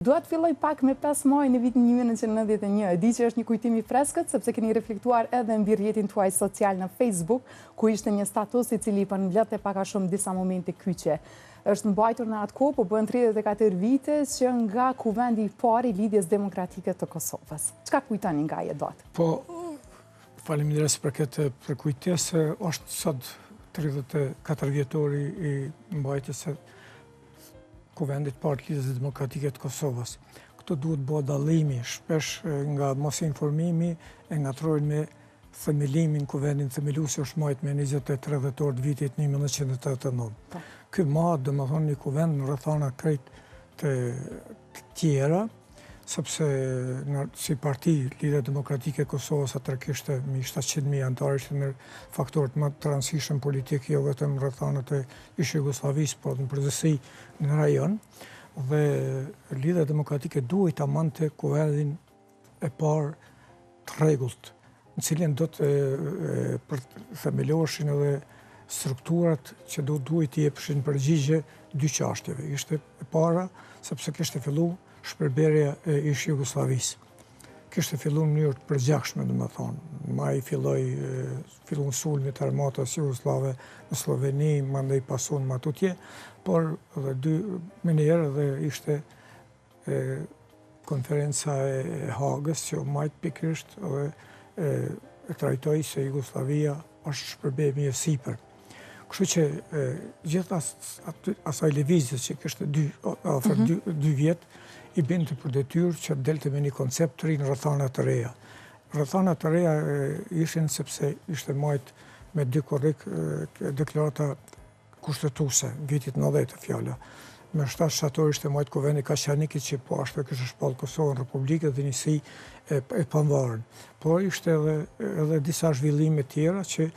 Dua të filloj pak me 5 maj në vitin 1991. E di që është një kujtim i freskët, sepse keni reflektuar edhe mbi rrjetin tuaj social në Facebook, ku ishte një status i cili përmbledhte pak a shumë disa momente kyçe. Është mbajtur në atë kohë, po bën 34 vite që nga kuvendi i parë i lidhjes demokratike të Kosovës. Çka kujtoni nga ajo datë? Po, faleminderit për këtë përkujtesë. Është sot 34 vjetori i mbajtjes së Kuvendit parë të lidhjes demokratike të Kosovës. Këto duhet bëhet dallimi, shpesh nga mos informimi e ngatrojnë me themelimin. Kuvendin themeluesi është marrë me 23 dhjetor të vitit 1989. Ky domethënë një kuvend në rrethana krejt të tjera, sepse si parti Lidhja Demokratike e Kosovës atëherë kishte mbi 700.000 anëtarë, ishte në faktorët më të rëndësishëm politik, jo vetëm në rrethanat e ish-Jugosllavisë, por në përgjithësi në rajon. Dhe Lidhja Demokratike duhet ta mante kuvendin e parë të rregullt, në cilin do të themeloheshin edhe strukturat që duhet të jepshin përgjigje dy çështjeve. Ishte e para sepse kishte filluar shpërberja e ish-Jugosllavisë. Kishte filluar në mënyrë të përgjakshme, domethënë. Maj fillon sulmit armatës jugoslave në Sloveni, mandej pason më tutje, por edhe më njëherë edhe ishte konferenca e Hagës që majt pikërisht edhe e trajtoi se Jugosllavia është shpërbim i sipër. Kështu që gjithë asaj lëvizjes që kishte afër 2 vjet, i binte për detyrë që delte me një koncept të ri në rrethana të reja. Rrethana të reja ishin sepse ishte marrë me dy korrik deklarata kushtetuese, vitit 90 fjala. Me 7 shtator ishte marrë kuvendi Kaçanikit që po ashtu kishte shpallë Kosovën Republikë dhe njësi e pavarur. Por ishte edhe disa zhvillime tjera që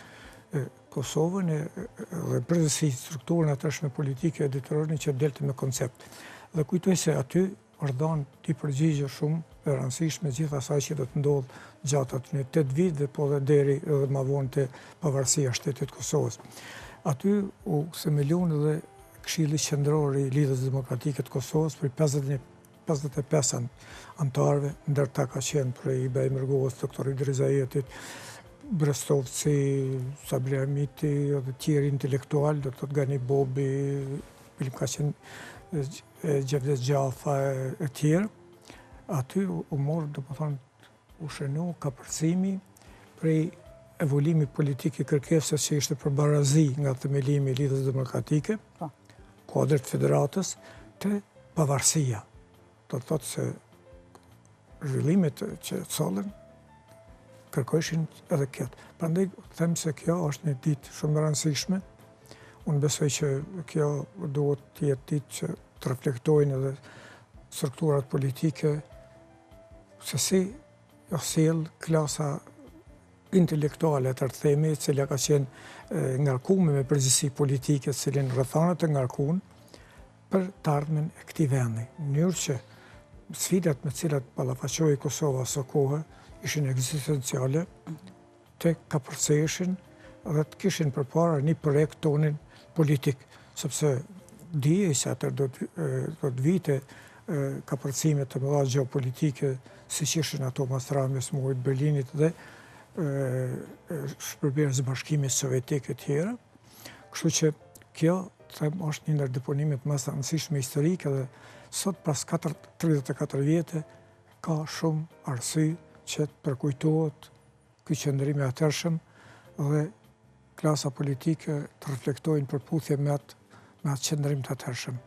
Kosovën dhe përgjithësi strukturën atëshme politike e detyronin që delte me koncept. Dhe kujtoj se aty është dhënë ti përgjigje shumë e rëndësishme gjithë asaj që do të ndodhë gjatë aty 8 vite dhe po dhe deri edhe më vonë te pavarësia e shtetit të Kosovës. Aty u themeluan edhe Këshilli Qendror i Lidhjes Demokratike të Kosovës për 55 anëtarëve, ndërta ka qenë prej Ibrahim Rgohës, doktor Idrizajetit, Brestovci, Sabri Hamiti dhe tjerë intelektual, Dr. Gani Bobi, ka qenë Gjevdet Gjafa e tjerë. Aty u morë, u shënu kapërcimi prej evolimi politik i kërkesës që ishte për barazi nga themelimi i Lidhjes Demokratike, kuadrit federatës, të pavarësia. Do të thotë se zhvillimet që solën kërkojshin edhe këtë. Prandaj them se kjo është një ditë shumë e rëndësishme. Unë besoj që kjo duhet të jetë ditë që të reflektojnë edhe strukturat politike se si sjell klasa intelektuale të themi, e cila ka qenë ngarkuar me përgjegjësi politike, të cilin rrethanat e ngarkuan për të ardhmen e këtij vendi. Në mënyrë që sfidat me të cilat ballafaqohej Kosova së kohë ishin ekzistenciale, të kapërceheshin dhe të kishin përpara një projekt tonin politik, sepse dije se atë do të vite kapërcime të mëdha gjeopolitike, siç ishin ato pas traumes murit Berlinit dhe shpërblerjes së Bashkimit Sovjetik e tjera. Kështu që kjo them është një ndër deponimet më të rëndësishme historike dhe sot pas 34 vjetë ka shumë arsye që të përkujtohet ky qëndrim i atërshëm dhe klasa politike të reflektojnë përputhje me atë qëndrim të atërshëm.